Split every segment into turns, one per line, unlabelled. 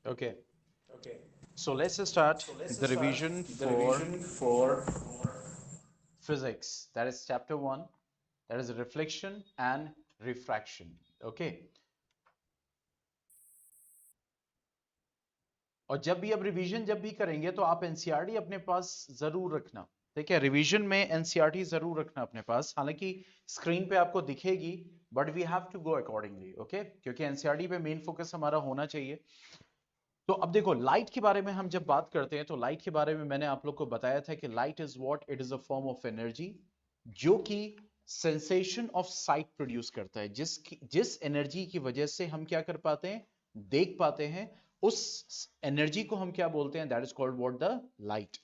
Okay, so let's start the revision for physics. That is chapter 1, that is reflection and refraction. Okay, और जब भी अब revision जब भी करेंगे तो आप एनसीईआरटी अपने पास जरूर रखना। ठीक है, रिवीजन में एनसीईआरटी जरूर रखना अपने पास। हालांकि स्क्रीन पे आपको दिखेगी, but we have to go accordingly. Okay, क्योंकि एनसीईआरटी पे मेन फोकस हमारा होना चाहिए। तो अब देखो, लाइट के बारे में हम जब बात करते हैं तो लाइट के बारे में मैंने आप लोग को बताया था कि light is what, it is a form of energy जो कि सेंसेशन ऑफ साइट प्रोड्यूस करता है। जिस एनर्जी की वजह से हम क्या कर पाते हैं, देख पाते हैं, उस एनर्जी को हम क्या बोलते हैं, that is called what, the light.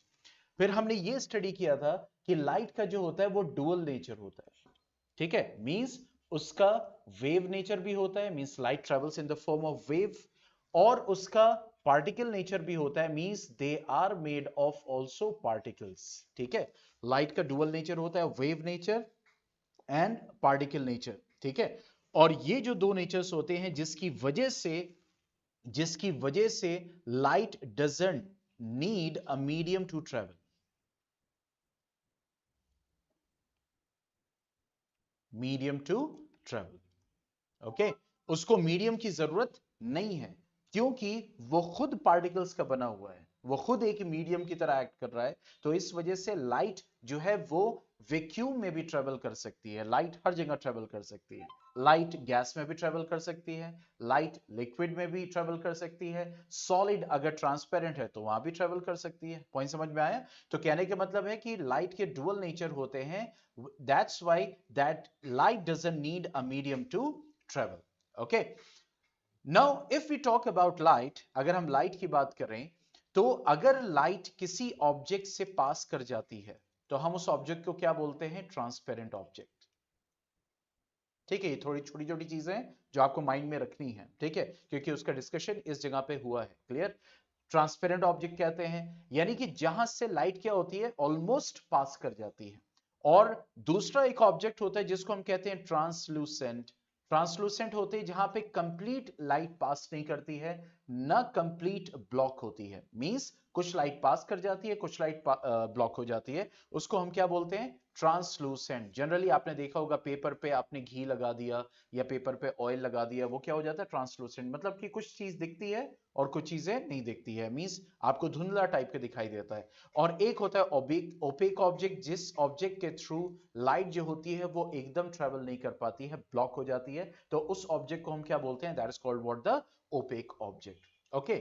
फिर हमने ये स्टडी किया था कि लाइट का जो होता है वो डुअल नेचर होता है। ठीक है, मींस उसका वेव नेचर भी होता है, means light travels in the form of wave, और उसका पार्टिकल नेचर भी होता है, means they are made of also particles. ठीक है, लाइट का डुअल नेचर होता है, wave nature and particle nature. ठीक है, और ये जो दो नेचर्स होते हैं जिसकी वजह से light doesn't need a medium to travel. Medium to travel. Okay, उसको मीडियम की जरूरत नहीं है, क्योंकि वो खुद पार्टिकल्स का बना हुआ है, वो खुद एक मीडियम की तरह एक्ट कर रहा है। तो इस वजह से लाइट जो है वो वैक्यूम में भी ट्रेवल कर सकती है, लाइट हर जगह ट्रेवल कर सकती है। लाइट गैस में भी ट्रेवल कर सकती है, लाइट लिक्विड में भी ट्रेवल कर सकती है, सॉलिड अगर ट्रांसपेरेंट है तो वहां भी ट्रेवल कर सकती है। पॉइंट समझ में आया? तो कहने का मतलब है कि लाइट के डुअल नेचर होते हैं, that's why that light doesn't need a medium to travel. Okay, now if we talk about light, अगर हम लाइट की बात करें तो अगर लाइट किसी ऑब्जेक्ट से पास कर जाती है तो हम उस ऑब्जेक्ट को क्या बोलते हैं, ट्रांसपेरेंट ऑब्जेक्ट। ठीक है, ये थोड़ी छोटी छोटी चीजें हैं जो आपको माइंड में रखनी है। ठीक है, क्योंकि उसका डिस्कशन इस जगह पे हुआ है। क्लियर? ट्रांसपेरेंट ऑब्जेक्ट कहते हैं यानी कि जहां से लाइट क्या होती है, ऑलमोस्ट पास कर जाती है। और दूसरा एक ऑब्जेक्ट होता है जिसको हम कहते हैं ट्रांसलूसेंट। ट्रांसलूसेंट होते हैं जहां पे कंप्लीट लाइट पास नहीं करती है, ना कंप्लीट ब्लॉक होती है। मींस कुछ लाइट पास कर जाती है, कुछ लाइट ब्लॉक हो जाती है। उसको हम क्या बोलते हैं, ट्रांसलूसेंट। जनरली आपने देखा होगा पेपर पे आपने घी लगा दिया या पेपर पे ऑयल लगा दिया, वो क्या हो जाता है, ट्रांसलूसेंट। मतलब कि कुछ चीज दिखती है और कुछ चीजें नहीं दिखती है, मींस आपको धुंधला टाइप के दिखाई देता है। और एक होता है ओपेक ऑब्जेक्ट, जिस ऑब्जेक्ट के थ्रू लाइट जो होती है वो एकदम ट्रेवल नहीं कर पाती है, ब्लॉक हो जाती है। तो उस ऑब्जेक्ट को हम क्या बोलते हैं, that is called what, the opaque object. Okay,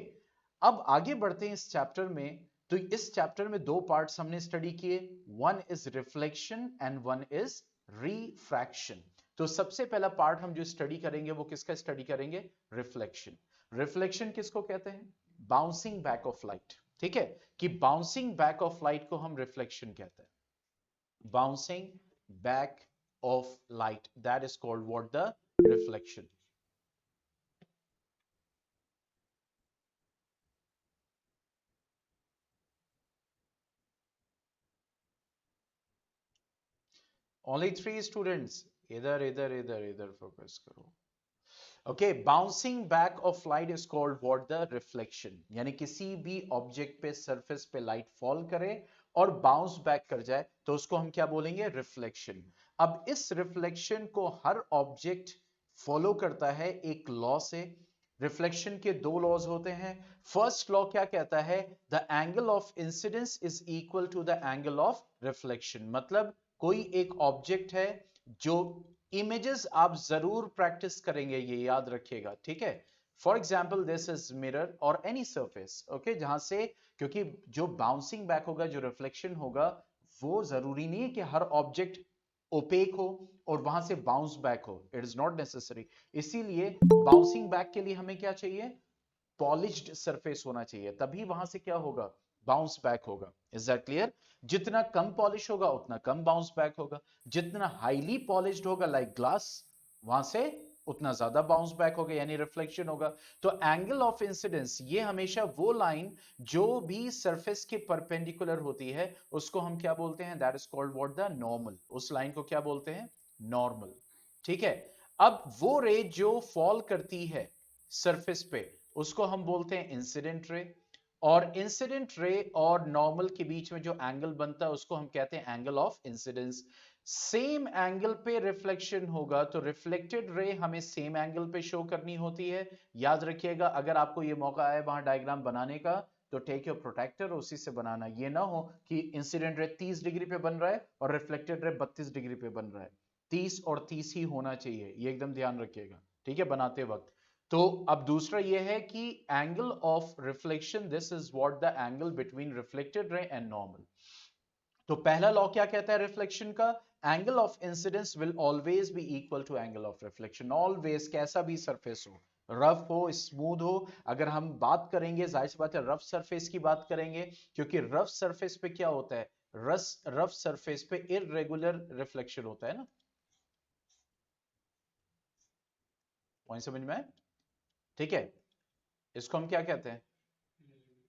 अब आगे बढ़ते हैं इस चैप्टर में। तो इस चैप्टर में दो पार्ट्स हमने स्टडी किए, one is reflection and one is refraction. तो सबसे पहला पार्ट हम जो स्टडी करेंगे वो किसका स्टडी करेंगे, रिफ्लेक्शन। रिफ्लेक्शन किसको कहते हैं, बाउंसिंग बैक ऑफ लाइट। ठीक है, कि बाउंसिंग बैक ऑफ लाइट को हम रिफ्लेक्शन कहते हैं। Bouncing back of light, that is called what, the reflection. Only 3 students, इधर इधर इधर इधर फोकस करो। Okay, bouncing back of light is called what, the reflection. यानी किसी भी ऑब्जेक्ट पे, सरफेस पे लाइट फॉल करे और बाउंस बैक कर जाए तो उसको हम क्या बोलेंगे, रिफ्लेक्शन। अब इस रिफ्लेक्शन को हर ऑब्जेक्ट फॉलो करता है एक लॉ से। रिफ्लेक्शन के दो लॉज होते हैं। फर्स्ट लॉ क्या कहता है, the angle of incidence is equal to the angle of reflection. मतलब कोई एक ऑब्जेक्ट है जो इमेजेस आप जरूर प्रैक्टिस करेंगे, ये याद रखिएगा। ठीक है, for example this is mirror और एनी सरफेस। ओके, जहां से, क्योंकि जो बाउंसिंग बैक होगा, जो रिफ्लेक्शन होगा, वो जरूरी नहीं है कि हर ऑब्जेक्ट ओपेक हो और वहां से बाउंस बैक हो, इट इज नॉट नेसेसरी। इसीलिए बाउंसिंग बैक के लिए हमें क्या चाहिए, पॉलिश्ड सरफेस होना चाहिए, तभी वहां से क्या होगा, बाउंस बैक होगा। Is that clear? जितना कम पॉलिश होगा उतना कम बाउंस बैक होगा, जितना हाईली पॉलिश्ड होगा लाइक ग्लास, वहां से उतना ज्यादा बाउंस बैक होगा, यानी रिफ्लेक्शन होगा। तो एंगल ऑफ इंसिडेंस, ये हमेशा वो लाइन जो भी सरफेस के परपेंडिकुलर होती है उसको हम क्या बोलते हैं, that is called what, the normal. उस लाइन को क्या बोलते हैं, नॉर्मल। ठीक है, अब वो रे जो फॉल करती है सरफेस पे, उसको हम बोलते हैं इंसिडेंट रे। और इंसिडेंट रे और नॉर्मल के बीच में जो एंगल बनता है उसको हम कहते हैं angle of incidence. Same angle पे रिफ्लेक्शन होगा तो रिफ्लेक्टेड रे हमें सेम एंगल पे शो करनी होती है। याद रखिएगा, अगर आपको ये मौका आए वहां डायग्राम बनाने का तो टेक योर प्रोटेक्टर, उसी से बनाना। ये ना हो कि इंसिडेंट रे 30 डिग्री पे बन रहा है और रिफ्लेक्टेड रे 32 डिग्री पे बन रहा है। 30 और 30 ही होना चाहिए, ये एकदम ध्यान रखिएगा, ठीक है, बनाते वक्त। तो अब दूसरा ये है कि angle of reflection, this is what the angle between reflected ray and normal. तो पहला लॉ क्या कहता है रिफ्लेक्शन का? Angle of incidence will always be equal to angle of reflection. Always, कैसा भी सरफेस हो, रफ हो स्मूथ हो, अगर हम बात करेंगे जाहिर सी बात है रफ सरफेस की बात करेंगे, क्योंकि रफ सरफेस पे क्या होता है, रफ सरफेस पे इररेगुलर रिफ्लेक्शन होता है ना। पॉइंट समझ में आए? ठीक है, इसको हम क्या कहते हैं,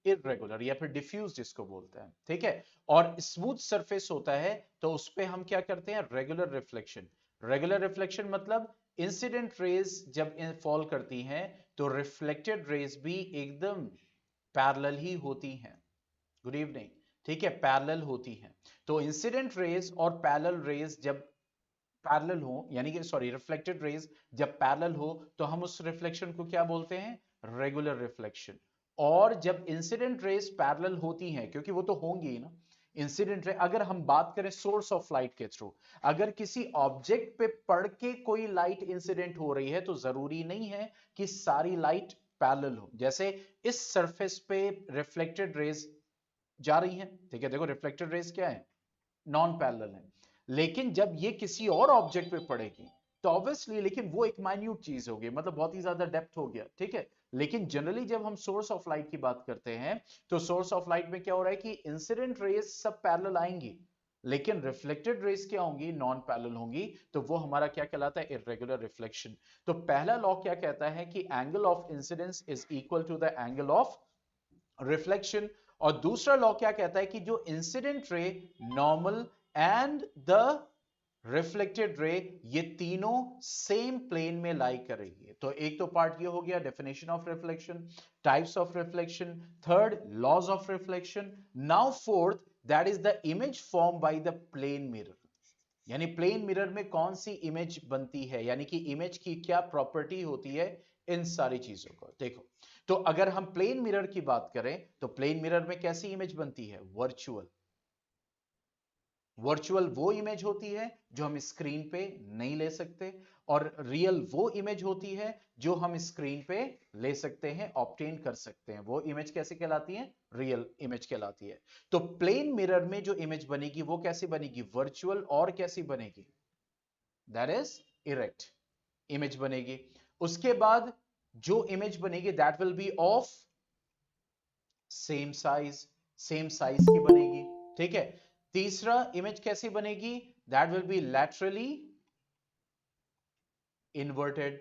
इरेगुलर या फिर डिफ्यूज जिसको बोलते हैं, ठीक है। और स्मूथ सरफेस होता है तो उस पे हम क्या करते हैं, रेगुलर रिफ्लेक्शन। रेगुलर रिफ्लेक्शन मतलब इंसिडेंट रेज जब फॉल करती हैं तो रिफ्लेक्टेड रेज भी एकदम पैरेलल ही होती हैं। गुड इवनिंग, ठीक है, पैरेलल होती हैं। तो इंसिडेंट रेज और पैरेलल रेज जब पैरेलल हो, यानी कि सॉरी रिफ्लेक्टेड रेज जब पैरेलल हो तो हम उस रिफ्लेक्शन को क्या बोलते हैं, रेगुलर रिफ्लेक्शन। और जब इंसिडेंट रेज पैरेलल होती हैं, क्योंकि वो तो होंगी ही ना, इंसिडेंट रे, अगर हम बात करें सोर्स ऑफ लाइट के थ्रू, अगर किसी ऑब्जेक्ट पे पड़ के कोई लाइट इंसिडेंट हो रही है तो जरूरी नहीं है कि सारी लाइट पैरेलल हो। जैसे इस सरफेस पे रिफ्लेक्टेड रेज जा रही हैं, ठीक है, देखो रिफ्लेक्टेड रेज क्या है, नॉन पैरेलल है। लेकिन जब ये किसी और ऑब्जेक्ट पे पड़ेगी तो ऑब्वियसली, लेकिन वो एक माइन्यूट चीज होगी, मतलब बहुत ही ज्यादा डेप्थ हो गया, ठीक है। लेकिन जनरली जब हम सोर्स ऑफ लाइट की बात करते हैं तो सोर्स ऑफ लाइट में क्या हो रहा है कि इंसिडेंट रेज सब पैरेलल आएंगी, लेकिन रिफ्लेक्टेड रेज क्या होंगी, नॉन पैरेलल होंगी। तो वो हमारा क्या कहलाता है, इरेगुलर रिफ्लेक्शन। तो पहला लॉ क्या कहता है कि angle of incidence is equal to the angle of reflection. और दूसरा लॉ क्या कहता है कि जो incident ray, normal and the reflected ray, ये तीनों सेम प्लेन में लाई करेगी। तो एक तो पार्ट ये हो गया definition of reflection, types of reflection, third laws of reflection. Now fourth, that is the image form by the plane mirror. यानी प्लेन मिरर में कौन सी इमेज बनती है, यानी कि इमेज की क्या प्रॉपर्टी होती है, इन सारी चीजों को देखो। तो अगर हम प्लेन मिरर की बात करें तो प्लेन मिरर में कैसी इमेज बनती है, वर्चुअल। वर्चुअल वो इमेज होती है जो हम स्क्रीन पे नहीं ले सकते, और रियल वो इमेज होती है जो हम स्क्रीन पे ले सकते हैं, ऑब्टेन कर सकते हैं। वो इमेज कैसे कहलाती है, रियल इमेज कहलाती है। तो प्लेन मिरर में जो इमेज बनेगी वो कैसी बनेगी, वर्चुअल, और कैसी बनेगी, दैट इज इरेक्ट इमेज बनेगी। उसके बाद जो इमेज बनेगी that will B of same size, same size की बनेगी, ठीक है। तीसरा इमेज कैसी बनेगी, that will B laterally inverted.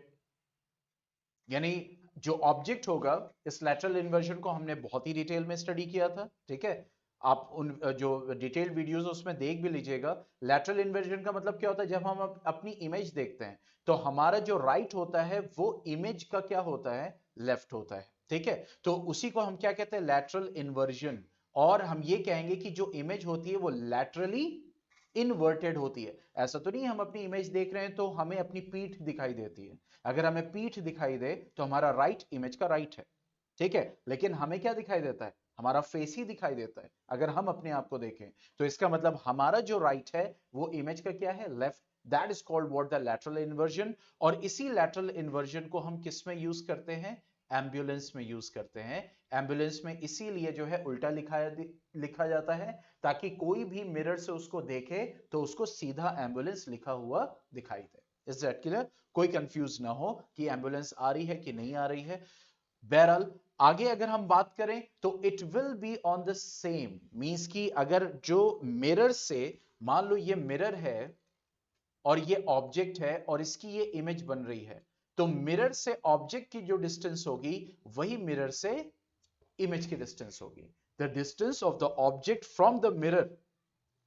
यानी जो ऑब्जेक्ट होगा, इस लैटरल इन्वर्जन को हमने बहुत ही डिटेल में स्टडी किया था, ठीक है। आप उन जो डिटेल्ड वीडियोस उसमें देख भी लीजिएगा। लैटरल इन्वर्जन का मतलब क्या होता है, जब हम अपनी इमेज देखते हैं तो हमारा जो राइट होता है वो इमेज का क्या होता है, लेफ्ट होता है, ठीक है। तो उसी को हम क्या कहते हैं, लैटरल इन्वर्जन। और हम ये कहेंगे कि जो इमेज होती है वो लैटरली इनवर्टेड होती है। ऐसा तो नहीं हम अपनी इमेज देख रहे हैं तो हमें अपनी पीठ दिखाई देती है, अगर हमें पीठ दिखाई दे तो हमारा राइट इमेज का राइट है, ठीक है। लेकिन हमें क्या दिखाई देता है, हमारा फेस ही दिखाई देता है अगर हम अपने आप को देखें। तो इसका मतलब हमारा जो राइट है वो इमेज का क्या है, left. That is called what, the lateral inversion. और इसी लैटरल इन्वर्जन को हम किस में यूज करते हैं, एम्बुलेंस में यूज करते हैं। एम्बुलेंस में इसीलिए जो है उल्टा लिखा जाता है, ताकि कोई भी मिरर से उसको देखे तो उसको सीधा एम्बुलेंस लिखा हुआ दिखाई दे। Is that clear? कोई कंफ्यूज ना हो कि एम्बुलेंस आ रही है कि नहीं आ रही है। बहरहाल आगे अगर हम बात करें तो it will be on the same, means कि अगर जो मिरर से, मान लो ये मिरर है और ये ऑब्जेक्ट है और इसकी ये इमेज बन रही है, तो मिरर से ऑब्जेक्ट की जो डिस्टेंस होगी वही मिरर से इमेज की डिस्टेंस होगी। The distance of the object from the mirror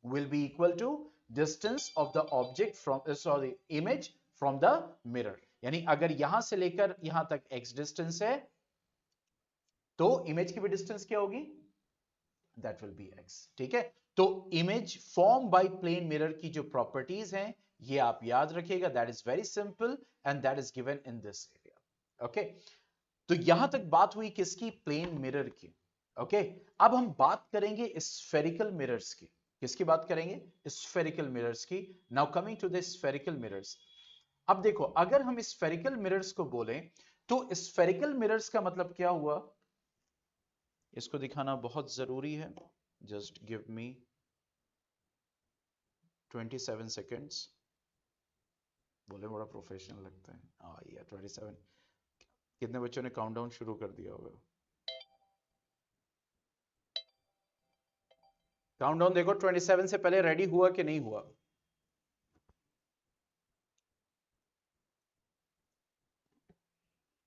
will be equal to distance of the object from sorry image from the mirror। यानी अगर यहां से लेकर यहां तक x डिस्टेंस है तो इमेज की भी डिस्टेंस क्या होगी, दैट विल बी x। ठीक है, तो image form by plane mirror की जो प्रॉपर्टीज हैं ये आप याद रखिएगा, that is very simple and that is given in this area. Okay, तो यहां तक बात हुई किसकी, प्लेन मिरर की। ओके, अब हम बात करेंगे स्फेरिकल मिरर्स की। किसकी बात करेंगे, स्फेरिकल मिरर्स की। Now coming to the spherical mirrors. अब देखो, अगर हम स्फेरिकल मिरर्स को बोलें तो स्फेरिकल मिरर्स का मतलब क्या हुआ, इसको दिखाना बहुत जरूरी है। Just give me 27 seconds. बोले बड़ा प्रोफेशनल लगता है। या 27, कितने बच्चों ने काउंटडाउन शुरू कर दिया होगा। काउंटडाउन देखो 27 से पहले रेडी हुआ कि नहीं हुआ।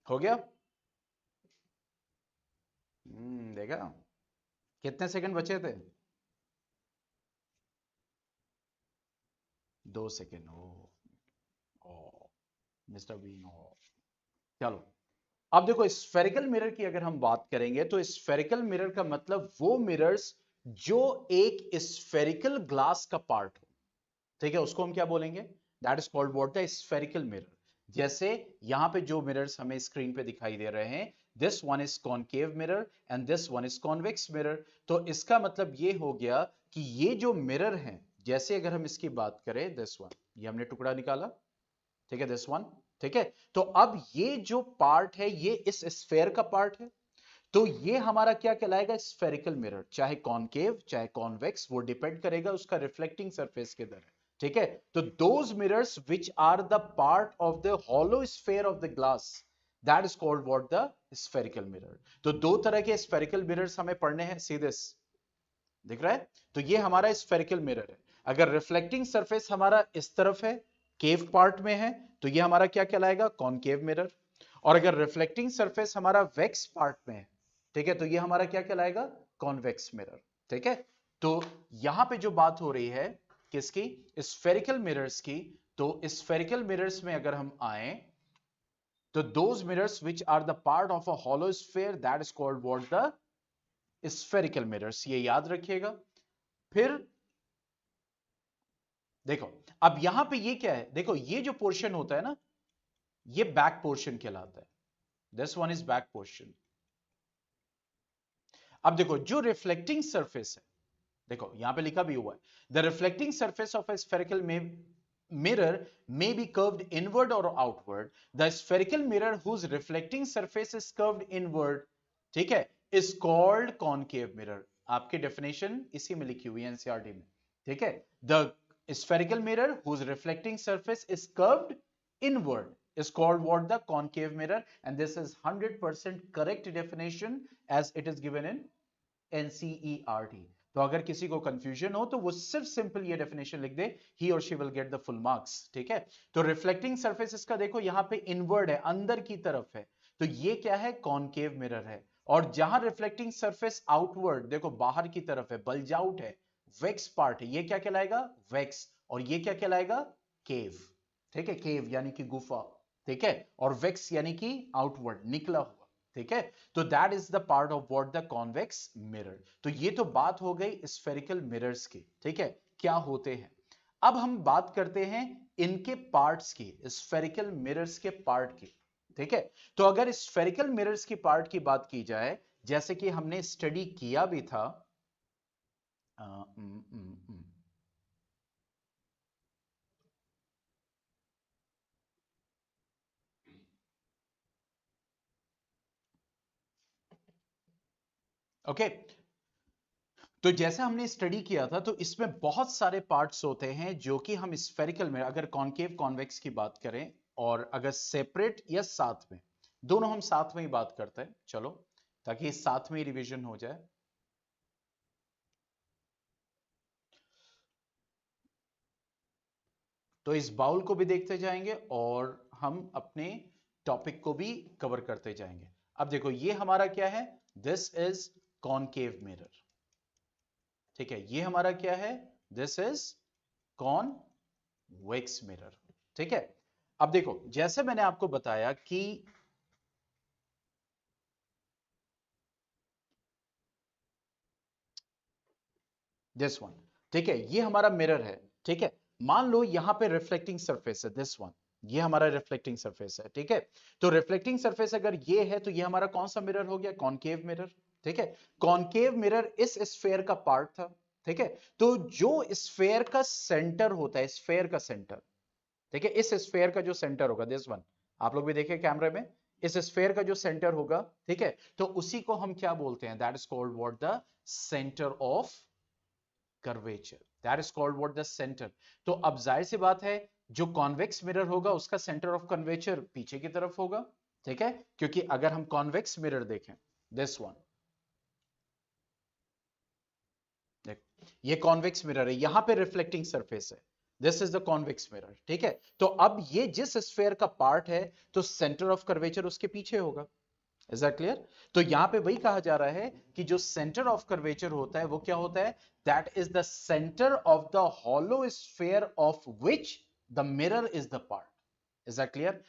हो गया। देखा, कितने सेकंड बचे थे, 2 सेकंड। ओ मिस्टर बीन, ओ चलो। अब देखो, स्फेरिकल मिरर की अगर हम बात करेंगे तो स्फेरिकल मिरर का मतलब वो मिरर्स जो एक स्फेरिकल ग्लास का पार्ट हो। ठीक है, उसको हम क्या बोलेंगे, that is called what, the spherical mirror. जैसे यहां पे जो मिरर्स हमें स्क्रीन पे दिखाई दे रहे हैं, this one is concave mirror and this one is convex mirror. तो इसका मतलब ये हो गया कि ये जो मिरर हैं, जैसे अगर हम इसकी बात करें, दिस वन, ये हमने टुकड़ा निकाला, ठीक है, दिस वन। ठीक है, तो अब ये जो पार्ट है ये इस स्फेयर का पार्ट है, तो ये हमारा क्या कहलाएगा, स्फेरिकल मिरर। चाहे कॉनकेव चाहे कॉन्वेक्स, वो डिपेंड करेगा उसका रिफ्लेक्टिंग सरफेस के दर। ठीक है, तो those mirrors which are the part of the hollow sphere of the glass, that is called what, the spherical mirror. तो दो तरह के स्फेरिकल मिरर्स हमें पढ़ने हैं, सी दिस, दिख रहा है। तो ये हमारा स्फेरिकल मिरर है। अगर रिफ्लेक्टिंग सरफेस हमारा इस तरफ है, केव पार्ट में है, तो ये हमारा क्या कहलाएगा, कॉनकेव मिरर। और अगर रिफ्लेक्टिंग सरफेस हमारा वेक्स पार्ट में है, ठीक है, तो ये हमारा क्या कहलाएगा, कॉन्वेक्स मिरर। ठीक है, तो यहां पे जो बात हो रही है किसकी, स्फेरिकल मिरर्स की। तो स्फेरिकल मिरर्स में अगर हम आए तो those mirrors which are the part of a hollow sphere, that is called what, the spherical mirrors, ये याद रखिएगा। फिर देखो, अब यहां पे ये क्या है, देखो ये जो पोर्शन होता है ना, ये बैक पोर्शन कहलाता है, this one is back portion. अब देखो, जो रिफ्लेक्टिंग सरफेस है, देखो यहां पे लिखा भी हुआ है, the reflecting surface of A spherical mirror may be curved inward or outward. The spherical mirror whose reflecting surface is curved inward, ठीक है, is called concave mirror। आपकी डेफिनेशन इसी में लिखी हुई है एनसीईआरटी में। ठीक है, the spherical mirror whose reflecting surface is curved inward is called what, the concave mirror, and this is 100% correct definition as it is given in NCERT। तो अगर किसी को कंफ्यूजन हो तो वो सिर्फ सिंपल ये डेफिनेशन लिख दे, ही और she will get the full marks. ठीक है, तो रिफ्लेक्टिंग सरफेस इसका देखो यहां पे इनवर्ड है, अंदर की तरफ है, तो ये क्या है, कॉनकेव मिरर है। और जहां रिफ्लेक्टिंग सरफेस आउटवर्ड, देखो बाहर की तरफ है, बल्ज आउट है, वेक्स पार्ट है, ये क्या कहलाएगा, वेक्स। और ये क्या कहलाएगा, केव। ठीक है, केव यानी कि गुफा। ठीक है, और वेक्स यानी कि आउटवर्ड, निकला हुआ। ठीक है, तो that is the part of what, the convex mirror. तो ये तो बात हो गई स्फेरिकल मिरर्स की। ठीक है, क्या होते हैं। अब हम बात करते हैं इनके पार्ट्स की, स्फेरिकल मिरर्स के पार्ट की। ठीक है, तो अगर स्फेरिकल मिरर्स की पार्ट की बात की जाए, जैसे कि हमने स्टडी किया भी था, ओके, तो जैसा हमने स्टडी किया था, तो इसमें बहुत सारे पार्ट्स होते हैं जो कि हम स्फेरिकल में, अगर कॉनकेव कॉन्वेक्स की बात करें, और अगर सेपरेट या साथ में, दोनों हम साथ में ही बात करते हैं, चलो, ताकि साथ में ही रिवीजन हो जाए। तो इस बाउल को भी देखते जाएंगे और हम अपने टॉपिक को भी कवर करते जाएंगे। अब देखो, ये हमारा क्या है, दिस इज कॉनकेव मिरर। ठीक है, ये हमारा क्या है, दिस इज कॉनवेक्स मिरर। ठीक है, अब देखो, जैसे मैंने आपको बताया कि दिस वन, ठीक है, ये हमारा मिरर है, ठीक है। मान लो यहां पे रिफ्लेक्टिंग सरफेस है, दिस वन, ये हमारा रिफ्लेक्टिंग सरफेस है, ठीक है। तो रिफ्लेक्टिंग सरफेस अगर ये है तो ये हमारा कौन सा मिरर हो गया, कॉनकेव मिरर, ठीक है। कॉनकेव मिरर इस स्फेयर का पार्ट था, ठीक है। तो जो स्फेयर का सेंटर होता है, स्फेयर का सेंटर, ठीक है, इस स्फेयर का जो सेंटर होगा, दिस वन, आप लोग भी देखें कैमरे में, इस स्फेयर का जो सेंटर होगा, ठीक है, तो उसी को हम क्या बोलते हैं, that is called what, the centre of curvature, that is called what, the centre. तो अब जाहिर सी बात है, जो कॉन्वेक्स मिरर होगा उसका सेंटर ऑफ कर्वेचर पीछे की तरफ होगा, ठीक है, क्योंकि अगर हम कॉन्वेक्स मिरर देखें, दिस वन, ये कॉन्वेक्स मिरर है, यहां पे रिफ्लेक्टिंग सरफेस है, this is the convex mirror, ठीक है। तो अब ये जिस स्फेयर का पार्ट है, तो सेंटर ऑफ कर्वेचर उसके पीछे होगा, इज दैट क्लियर। तो यहां पे वही कहा जा रहा है कि जो सेंटर ऑफ कर्वेचर होता है वो क्या होता है, that is the centre of the hollow sphere of which the mirror is the part, is that clear.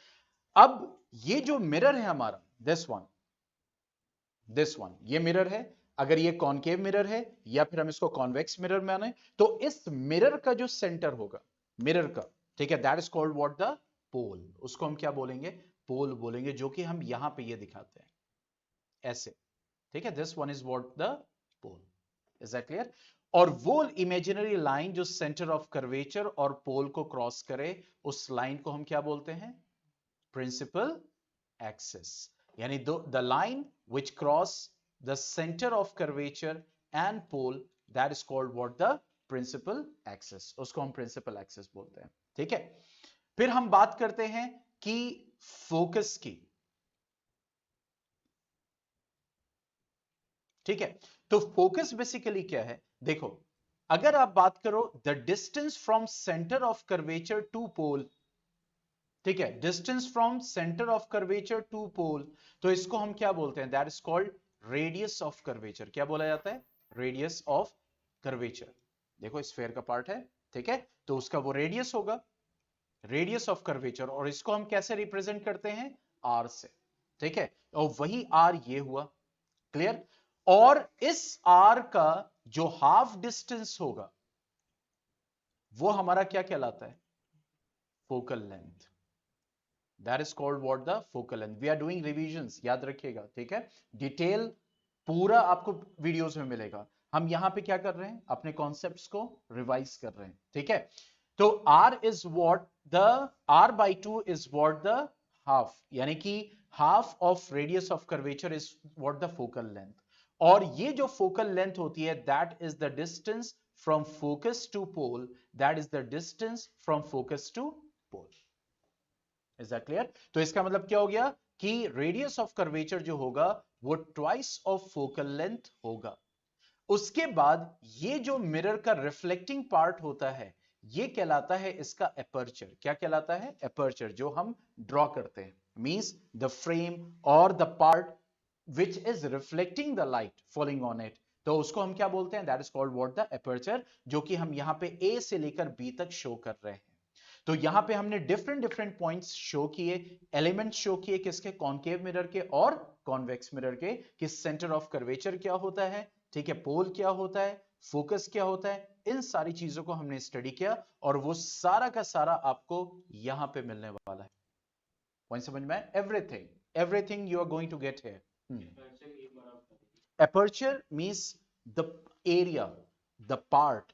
अब ये जो मिरर है हमारा, दिस वन, ये मिरर है, अगर ये कॉनकेव मिरर है या फिर हम इसको कॉन्वेक्स मिरर माने, तो इस मिरर का जो सेंटर होगा, मिरर का, ठीक है, that is called what, the pole, उसको हम क्या बोलेंगे, पोल बोलेंगे, जो कि हम यहां पे ये दिखाते हैं ऐसे, ठीक है, this one is what, the pole, is that clear. और वो इमेजिनरी लाइन जो सेंटर ऑफ कर्वेचर और पोल को क्रॉस करे, उस लाइन को हम क्या बोलते हैं, प्रिंसिपल एक्सिस, यानी the line which cross the center of curvature and pole, that is called what, the principal axis, उसको हम principal axis बोलते हैं, ठीक है। फिर हम बात करते हैं कि फोकस की, ठीक है। तो फोकस बेसिकली क्या है, देखो, अगर आप बात करो the distance from centre of curvature to pole, ठीक है, distance from centre of curvature to pole, तो इसको हम क्या बोलते हैं, that is called radius of curvature, क्या बोला जाता है, रेडियस ऑफ कर्वेचर। देखो स्फेयर का पार्ट है, ठीक है, तो उसका वो रेडियस होगा, रेडियस ऑफ कर्वेचर, और इसको हम कैसे रिप्रेजेंट करते हैं, आर से, ठीक है, और वही आर ये हुआ, क्लियर। और इस आर का जो हाफ डिस्टेंस होगा वो हमारा क्या कहलाता है, focal length, that is called what, the focal length. We are doing revisions, याद रखिएगा, ठीक है, डिटेल पूरा आपको वीडियोस में मिलेगा। हम यहां पे क्या कर रहे हैं, अपने कॉन्सेप्ट्स को रिवाइज कर रहे हैं, ठीक है। तो R is what, the R by two is what, the half, यानी कि half of radius of curvature is what, the focal length. और ये जो फोकल लेंथ होती है, that is the distance from focus to pole, that is the distance from focus to pole, is that clear. तो इसका मतलब क्या हो गया कि रेडियस ऑफ कर्वेचर जो होगा वो ट्वाइस ऑफ फोकल लेंथ होगा। उसके बाद ये जो मिरर का रिफ्लेक्टिंग पार्ट होता है, ये कहलाता है इसका एपर्चर, क्या कहलाता है, एपर्चर, जो हम ड्रॉ करते हैं, मींस द फ्रेम और the part which is reflecting the light falling on it, तो उसको हम क्या बोलते हैं, that is called what, the aperture, जो कि हम यहां पे ए से लेकर बी तक शो कर रहे हैं। तो यहां पे हमने डिफरेंट डिफरेंट पॉइंट्स शो किए, एलिमेंट शो किए, किसके, कॉनकेव मिरर के और कॉन्वेक्स मिरर के, कि सेंटर ऑफ कर्वेचर क्या होता है, ठीक है, पोल क्या होता है, फोकस क्या होता है, इन सारी चीजों को हमने स्टडी किया, और वो सारा का सारा आपको यहां पे मिलने वाला है। पॉइंट समझ में, everything, everything you are going to get here. Aperture means the area, the part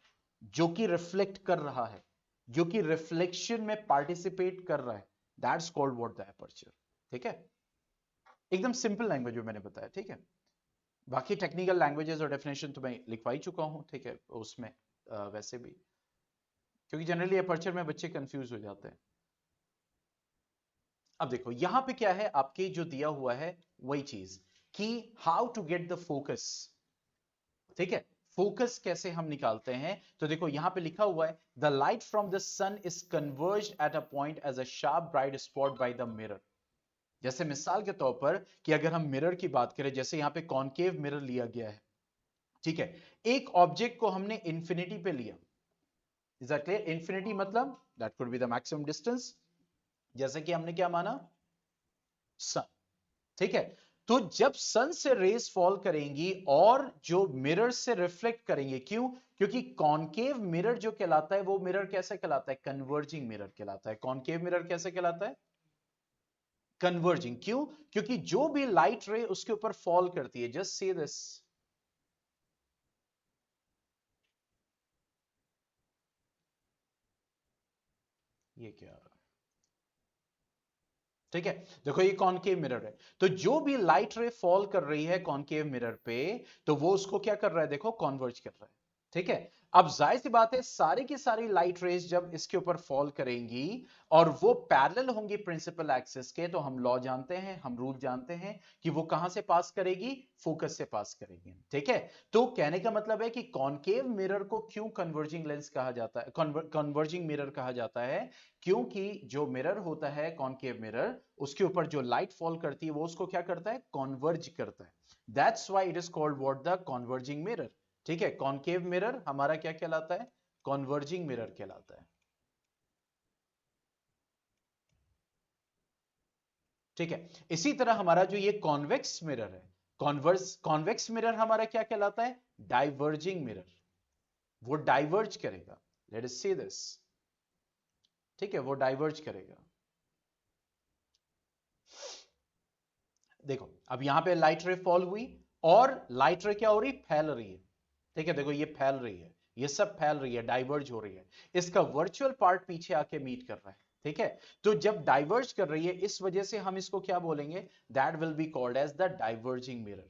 जो कि रिफ्लेक्ट कर रहा है, जो कि रिफ्लेक्शन में पार्टिसिपेट कर रहा है, that's called what, the aperture, ठीक है। एकदम सिंपल लैंग्वेज में मैंने बताया, ठीक है। बाकी टेक्निकल लैंग्वेजेस और डेफिनेशन तो मैं लिखवा ही चुका हूं, ठीक है, उसमें वैसे भी, क्योंकि जनरली एपर्चर में बच्चे कंफ्यूज हो जाते हैं। अब देखो यहां पे क्या है, आपके जो दिया हुआ है वही चीज, कि how to get the focus, ठीक है, फोकस कैसे हम निकालते हैं। तो देखो यहां पे लिखा हुआ है, the light from the sun is converged at a point as a sharp bright spot by the mirror. जैसे मिसाल के तौर पर कि अगर हम मिरर की बात करें, जैसे यहां पे कॉनकेव मिरर लिया गया है, ठीक है, एक ऑब्जेक्ट को हमने इंफिनिटी पे लिया, इज दैट क्लियर, इंफिनिटी मतलब that could be the maximum distance, जैसे कि हमने क्या माना, सन, ठीक है। तो जब सन से रेस फॉल करेंगी और जो मिरर से रिफ्लेक्ट करेंगे, क्यों, क्योंकि कॉनकेव मिरर जो कहलाता है वो मिरर कैसे कहलाता है? कन्वर्जिंग मिरर कहलाता है। कॉनकेव मिरर कैसे कहलाता है? कन्वर्जिंग। क्यों? क्योंकि जो भी लाइट रे उसके ऊपर फॉल करती है, जस्ट सी दिस, ये क्या आ रहा है? ठीक है, देखो ये कॉनकेव मिरर है, तो जो भी लाइट रे फॉल कर रही है कॉनकेव मिरर पे, तो वो उसको क्या कर रहा है? देखो कॉन्वर्ज कर रहा है। ठीक है, अब जाहिर सी बात है सारी की सारी लाइट रेज जब इसके ऊपर फॉल करेंगी और वो पैरेलल होंगी प्रिंसिपल एक्सिस के, तो हम लॉ जानते हैं, हम रूल जानते हैं कि वो कहां से पास करेगी? फोकस से पास करेगी। ठीक है, तो कहने का मतलब है कि कॉनकेव मिरर को क्यों कन्वर्जिंग लेंस कहा जाता है, कन्वर्जिंग मिरर कहा जाता है? क्योंकि जो मिरर होता है कॉनकेव मिरर, उसके ऊपर जो लाइट फॉल करती है वो उसको क्या करता है? कॉन्वर्ज करता है। That's why it is called what? The converging mirror. ठीक है, कॉनकेव मिरर हमारा क्या कहलाता है? कॉन्वर्जिंग मिरर कहलाता है। ठीक है, इसी तरह हमारा जो ये कॉन्वेक्स मिरर है, कॉन्वेक्स मिरर हमारा क्या कहलाता है? Diverging mirror. वो डाइवर्ज करेगा। Let us C this. ठीक है, वो डाइवर्ज करेगा। देखो अब यहां पे लाइट रे फॉल हुई और लाइट रे क्या हो रही? फैल रही है। ठीक है, देखो ये फैल रही है, ये सब फैल रही है, डाइवर्ज हो रही है। इसका वर्चुअल पार्ट पीछे आके मीट कर रहा है। ठीक है, तो जब डाइवर्ज कर रही है इस वजह से हम इसको क्या बोलेंगे? That will be called as the diverging mirror.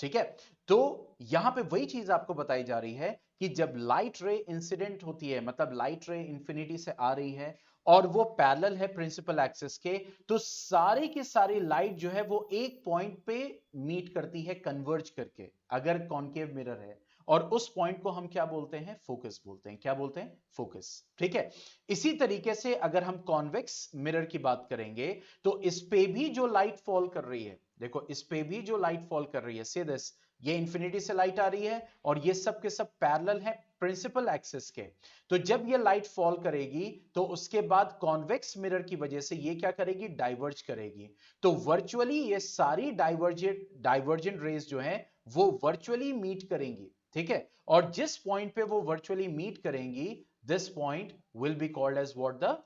ठीक है, तो यहां पे वही चीज आपको बताई जा रही है कि जब लाइट रे इंसिडेंट होती है, मतलब लाइट रे इंफिनिटी से आ रही है और वो पैरेलल है प्रिंसिपल एक्सिस के, तो सारी की सारी लाइट जो है वो एक पॉइंट पे मीट करती है कन्वर्ज करके, अगर कॉनकेव मिरर है। और उस पॉइंट को हम क्या बोलते हैं? फोकस बोलते हैं। क्या बोलते हैं? फोकस। ठीक है, इसी तरीके से अगर हम कॉन्वेक्स मिरर की बात करेंगे, तो इस पे भी जो लाइट फॉल कर रही है, देखो इस पे भी जो लाइट फॉल कर रही है, सी दिस, ये इंफिनिटी से लाइट आ रही है और ये सब के सब पैरेलल है प्रिंसिपल एक्सिस के। तो जब ये लाइट फॉल करेगी तो उसके बाद कॉन्वेक्स मिरर की वजह से ये क्या करेगी? डाइवर्ज करेगी। तो वर्चुअली ये सारी डाइवर्जेंट रेज जो है वो वर्चुअली मीट करेंगी। ठीक है, और जिस पॉइंट पे वो वर्चुअली मीट करेंगी, this point will be called as what? The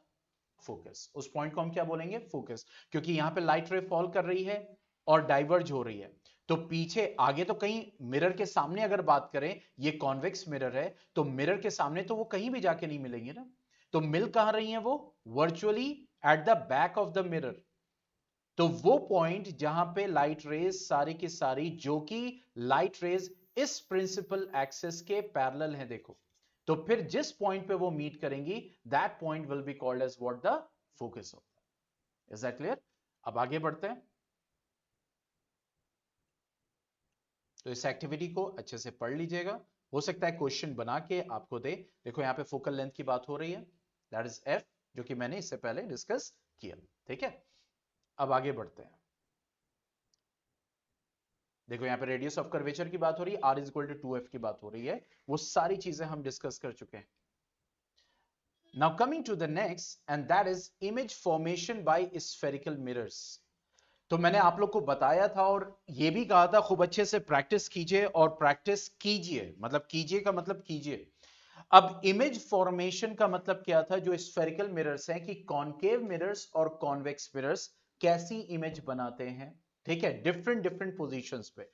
focus. उस पॉइंट को हम क्या बोलेंगे? फोकस। क्योंकि यहां पे लाइट रे फॉल कर रही है और डाइवर्ज हो रही है, तो पीछे आगे तो कहीं मिरर के सामने अगर बात करें, ये कॉन्वेक्स मिरर है, तो मिरर के सामने तो वो कहीं भी जाके नहीं मिलेंगे ना। तो मिल कहां रही है वो? Virtually at the back of the mirror. तो वो पॉइंट जहां पे लाइट रेज सारी की सारी, जो कि लाइट रेज इस प्रिंसिपल एक्सिस के पैरेलल है, देखो, तो फिर जिस पॉइंट पे वो मीट करेंगी, that point will be called as what? The focus होता है। Is that clear? अब आगे बढ़ते हैं। तो इस एक्टिविटी को अच्छे से पढ़ लीजिएगा, हो सकता है क्वेश्चन बना के आपको दे। देखो यहां पे फोकल लेंथ की बात हो रही है, दैट इज एफ, जो कि मैंने इससे पहले डिस्कस किया। ठीक है, अब आगे बढ़ते हैं। देखो यहाँ पे रेडियस ऑफ कर्वेचर की बात हो रही है, r is equal to 2f की बात हो रही है, वो सारी चीजें हम डिस्कस कर चुके हैं। Now coming to the next, and that is image formation by spherical mirrors. तो मैंने आप लोग को बताया था और ये भी कहा था खूब अच्छे से प्रैक्टिस कीजिए, और प्रैक्टिस कीजिए मतलब कीजिए का मतलब कीजिए। अब इमेज फॉर्मेशन का मतलब क्या था? जो स्फेरिकल मिरर्स हैं, कि कॉनकेव मिरर्स और कॉन्वेक्स मिरर्स कैसी इमेज बनाते हैं। ठीक है, डिफरेंट डिफरेंट पोजीशंस पे।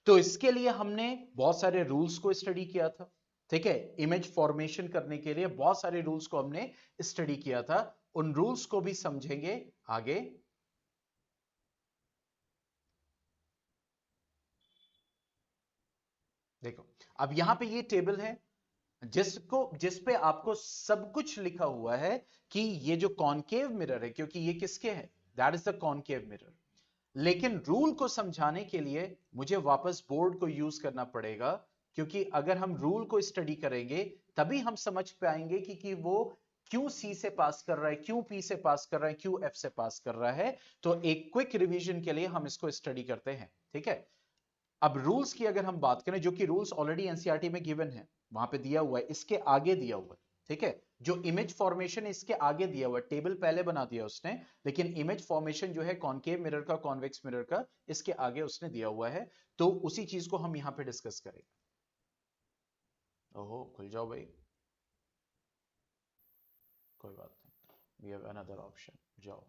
तो इसके लिए हमने बहुत सारे रूल्स को स्टडी किया था। ठीक है, इमेज फॉर्मेशन करने के लिए बहुत सारे रूल्स को हमने स्टडी किया था, उन रूल्स को भी समझेंगे आगे। देखो अब यहां पे ये टेबल है, जिस पे आपको सब कुछ लिखा हुआ है कि ये जो कॉनकेव मिरर है, क्योंकि ये किसके है? That is the concave mirror. लेकिन रूल को समझाने के लिए मुझे वापस बोर्ड को यूज करना पड़ेगा, क्योंकि अगर हम रूल को स्टडी करेंगे तभी हम समझ पाएंगे कि वो क्यों सी से पास कर रहा है, क्यों पी से पास कर रहा है, क्यों एफ से पास कर रहा है। तो एक क्विक रिवीजन के लिए हम इसको स्टडी करते हैं। ठीक है, अब रूल्स की अगर हम बात करें, जो कि रूल्स ऑलरेडी एनसीईआरटी में गिवन है, वहां पे दिया हुआ है, इसके आगे दिया हुआ है। ठीक है, जो इमेज फॉर्मेशन इसके आगे दिया हुआ, टेबल पहले बना दिया उसने, लेकिन इमेज फॉर्मेशन जो है कॉनकेव मिरर का, कॉन्वेक्स मिरर का, इसके आगे उसने दिया हुआ है। तो उसी चीज को हम यहां पे डिस्कस करेंगे। ओहो, खुल जाओ भाई, कोई बात नहीं, वी हैव अनदर ऑप्शन, जाओ।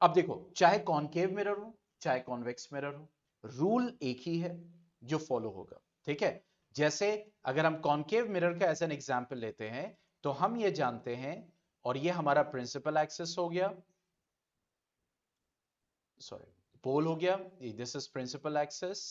अब देखो, चाहे कॉनकेव मिरर हो चाहे कॉन्वेक्स मिरर हो, रूल एक ही है जो फॉलो होगा, ठीक है। जैसे अगर हम कॉनकेव मिरर का एज एन एग्जांपल लेते हैं, तो हम ये जानते हैं, और ये हमारा प्रिंसिपल एक्सिस हो गया, सॉरी पोल हो गया, दिस इज प्रिंसिपल एक्सिस,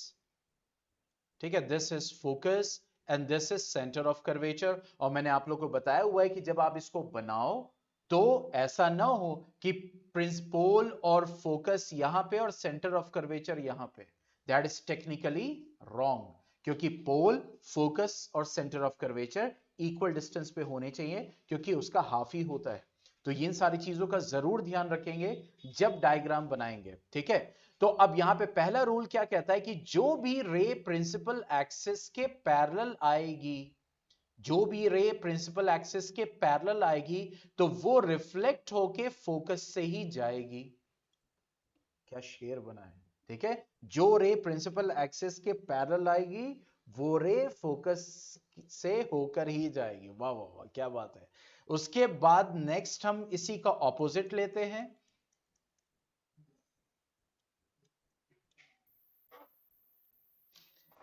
ठीक है, this is focus and this is centre of curvature. और मैंने आप लोग को बताया हुआ है कि जब आप इसको बनाओ तो ऐसा ना हो कि प्रिंसिपल और फोकस यहां पे और सेंटर ऑफ कर्वेचर यहां पे, दैट इज टेक्निकली रॉन्ग, क्योंकि पोल, फोकस और centre of curvature equal distance पे होने चाहिए, क्योंकि उसका हाफ ही होता है। तो इन सारी चीजों का जरूर ध्यान रखेंगे जब डायग्राम बनाएंगे, ठीक है। तो अब यहां पे पहला रूल क्या कहता है कि जो भी रे प्रिंसिपल एक्सिस के पैरेलल आएगी, जो भी रे प्रिंसिपल एक्सिस के पैरेलल आएगी, तो वो रिफ्लेक्ट होके फोकस से ही जाएगी। क्या शेर बना है, ठीक है। जो रे प्रिंसिपल एक्सिस के पैरेलल आएगी, वो रे फोकस से होकर ही जाएगी। वाह वाह वाह, क्या बात है। उसके बाद नेक्स्ट हम इसी का ऑपोजिट लेते हैं,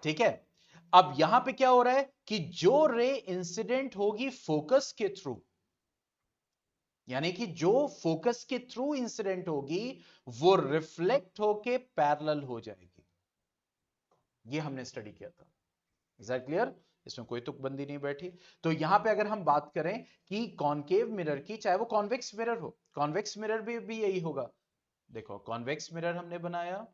ठीक है। अब यहां पे क्या हो रहा है कि जो रे इंसिडेंट होगी फोकस के थ्रू, यानी कि जो फोकस के थ्रू इंसिडेंट होगी, वो रिफ्लेक्ट होके पैरेलल हो जाएगी। ये हमने स्टडी किया था। Is that clear? इसमें कोई तुकबंदी नहीं बैठी। तो यहां पे अगर हम बात करें कि कॉनकेव मिरर की, चाहे वो कॉन्वेक्स मिरर हो, कॉन्वेक्स मिरर भी यही होगा। देखो, कॉन्वेक्स मिरर हमने बनाया,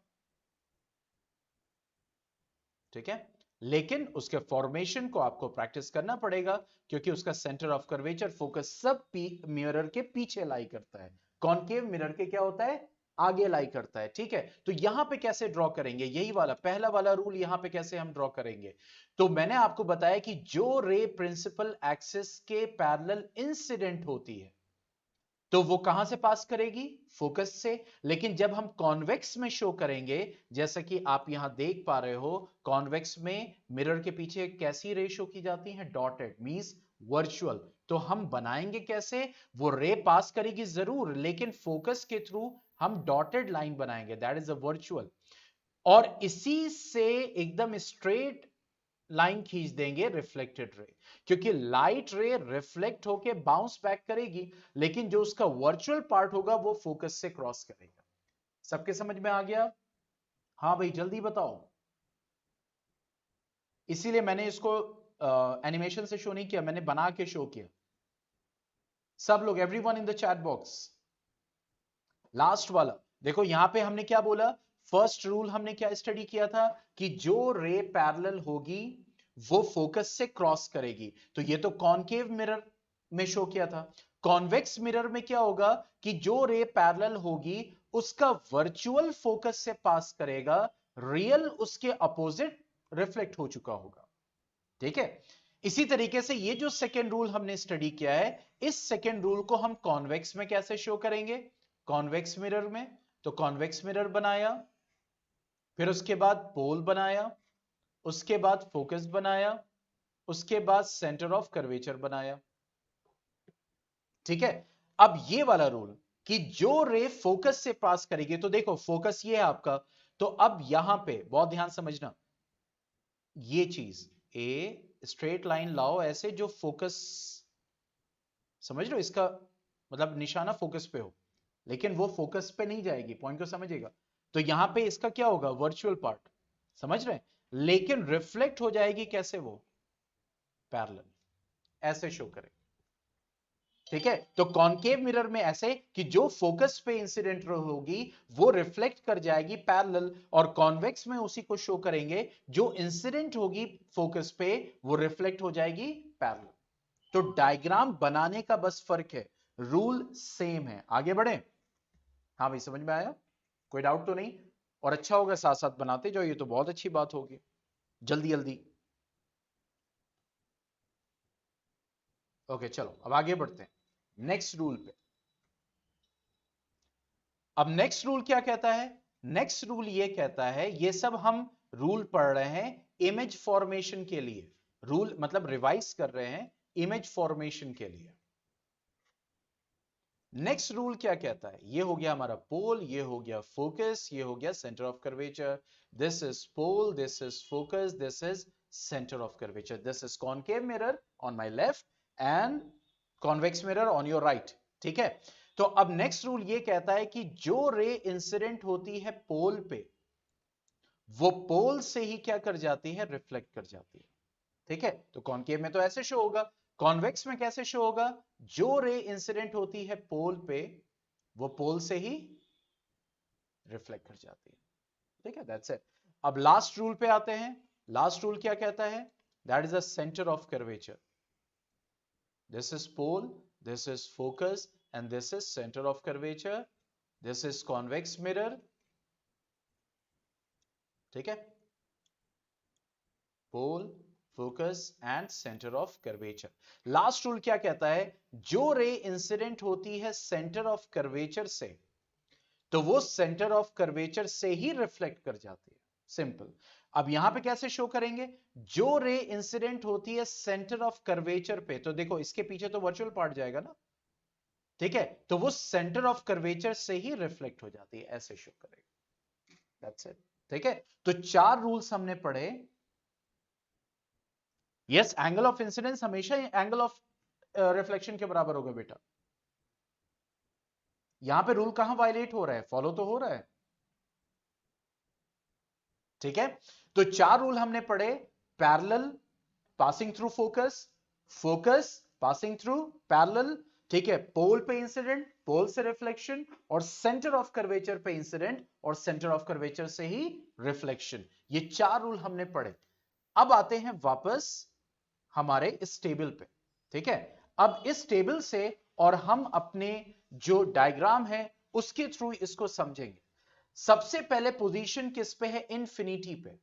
ठीक है, लेकिन उसके फॉर्मेशन को आपको प्रैक्टिस करना पड़ेगा, क्योंकि उसका सेंटर ऑफ कर्वेचर, फोकस सब मिरर के पीछे लाई करता है। कॉनकेव मिरर के क्या होता है, आगे लाई करता है, ठीक है। तो यहां पे कैसे ड्रॉ करेंगे, यही वाला पहला वाला रूल यहां पे कैसे हम ड्रॉ करेंगे। तो मैंने आपको बताया कि जो रे प्रिंसिपल एक्सिस के पैरेलल इंसिडेंट होती है, तो वो कहां से पास करेगी, फोकस से। लेकिन जब हम कॉन्वेक्स में शो करेंगे, जैसा कि आप यहां देख पा रहे हो, कॉन्वेक्स में मिरर के पीछे कैसी रे शो की जाती है, डॉटेड, मींस वर्चुअल। तो हम बनाएंगे कैसे, वो रे पास करेगी जरूर, लेकिन फोकस के थ्रू हम डॉटेड लाइन बनाएंगे, दैट इज अ वर्चुअल। और इसी से एकदम स्ट्रेट लाइन खींच देंगे रिफ्लेक्टेड रे, क्योंकि लाइट रे रिफ्लेक्ट होके बाउंस बैक करेगी, लेकिन जो उसका वर्चुअल पार्ट होगा वो फोकस से क्रॉस करेगा। सबके समझ में आ गया? हाँ भाई, जल्दी बताओ। इसीलिए मैंने इसको एनिमेशन से शो नहीं किया, मैंने बना के शो किया। सब लोग, everyone in the chat box, last वाला देखो, यहां पे हमने क्या बोला, फर्स्ट रूल हमने क्या स्टडी किया था कि जो रे पैरेलल होगी वो फोकस से क्रॉस करेगी। तो ये तो कॉनकेव मिरर में शो किया था। कॉन्वेक्स मिरर में क्या होगा कि जो रे पैरेलल होगी उसका वर्चुअल फोकस से पास करेगा, रियल उसके अपोजिट रिफ्लेक्ट हो चुका होगा, ठीक है। इसी तरीके से ये जो सेकेंड रूल हमने स्टडी किया है, इस सेकेंड रूल को हम कॉन्वेक्स में कैसे शो करेंगे, कॉन्वेक्स मिरर में। तो कॉन्वेक्स मिरर बनाया, फिर उसके बाद पोल बनाया, उसके बाद फोकस बनाया, उसके बाद सेंटर ऑफ कर्वेचर बनाया, ठीक है। अब ये वाला रूल कि जो रे फोकस से पास करेगी, तो देखो फोकस ये है आपका, तो अब यहां पे बहुत ध्यान समझना, ये चीज ए स्ट्रेट लाइन लाओ ऐसे जो फोकस, समझ रहे हो इसका मतलब, निशाना फोकस पे हो, लेकिन वो फोकस पे नहीं जाएगी, पॉइंट को समझेगा। तो यहां पे इसका क्या होगा, वर्चुअल पार्ट, समझ रहे हैं, लेकिन रिफ्लेक्ट हो जाएगी कैसे, वो पैरेलल, ऐसे शो करें, ठीक है। तो कॉनकेव मिरर में ऐसे कि जो फोकस पे इंसिडेंट होगी वो रिफ्लेक्ट कर जाएगी पैरेलल, और कॉन्वेक्स में उसी को शो करेंगे, जो इंसिडेंट होगी फोकस पे वो रिफ्लेक्ट हो जाएगी पैरेलल। तो डायग्राम बनाने का बस फर्क है, रूल सेम है। आगे बढ़े? हाँ भाई, समझ में आया? कोई डाउट तो नहीं? और अच्छा होगा साथ साथ बनाते जाओ, ये तो बहुत अच्छी बात होगी, जल्दी जल्दी। ओके चलो अब आगे बढ़ते हैं नेक्स्ट रूल पे। अब नेक्स्ट रूल क्या कहता है? नेक्स्ट रूल ये कहता है, ये सब हम रूल पढ़ रहे हैं इमेज फॉर्मेशन के लिए, रूल मतलब रिवाइज कर रहे हैं इमेज फॉर्मेशन के लिए। नेक्स्ट रूल क्या कहता है? ये हो गया हमारा पोल, ये हो गया फोकस, ये हो गया centre of curvature. This is pole, this is focus, this is centre of curvature. This is concave mirror on my left and convex mirror on your right. ठीक है, तो अब नेक्स्ट रूल ये कहता है कि जो रे इंसिडेंट होती है पोल पे, वो पोल से ही क्या कर जाती है? रिफ्लेक्ट कर जाती है। ठीक है, तो कॉनकेव में तो ऐसे शो होगा, कॉन्वेक्स में कैसे शो होगा? जो रे इंसिडेंट होती है पोल पे, वो पोल से ही रिफ्लेक्ट कर जाती है। ठीक है, दैट्स इट। अब लास्ट रूल पे आते हैं। लास्ट रूल क्या कहता है? That is the centre of curvature. This is pole, this is focus and this is centre of curvature. This is convex mirror. ठीक है, pole, focus and centre of curvature. Last rule क्या कहता है? जो ray incident होती है centre of curvature से, तो वो सेंटर ऑफ कर्वेचर से ही रिफ्लेक्ट कर जाती है। सिंपल। अब यहां पे कैसे शो करेंगे? जो रे इंसिडेंट होती है सेंटर ऑफ कर्वेचर पे, तो देखो इसके पीछे तो वर्चुअल पार्ट जाएगा ना, ठीक है, तो वो सेंटर ऑफ कर्वेचर से ही रिफ्लेक्ट हो जाती है, ऐसे शो करेगा। That's it. ठीक है, तो 4 रूल्स हमने पढ़े। यस, एंगल ऑफ इंसिडेंस हमेशा एंगल ऑफ रिफ्लेक्शन के बराबर होगा बेटा। यहां पे रूल कहां वायलेट हो रहा है? फॉलो तो हो रहा है। ठीक है, तो 4 रूल हमने पढ़े। Parallel, passing through focus, focus passing through parallel, ठीक है, पोल पे इंसिडेंट, पोल से रिफ्लेक्शन, और सेंटर ऑफ कर्वेचर पे इंसिडेंट और सेंटर ऑफ कर्वेचर से ही रिफ्लेक्शन। ये 4 रूल हमने पढ़े। अब आते हैं वापस हमारे इस टेबल पे। ठीक है, अब इस टेबल से और हम अपने जो डायग्राम है उसके थ्रू इसको समझेंगे। सबसे पहले पोजीशन किस पे है? इंफिनिटी पे।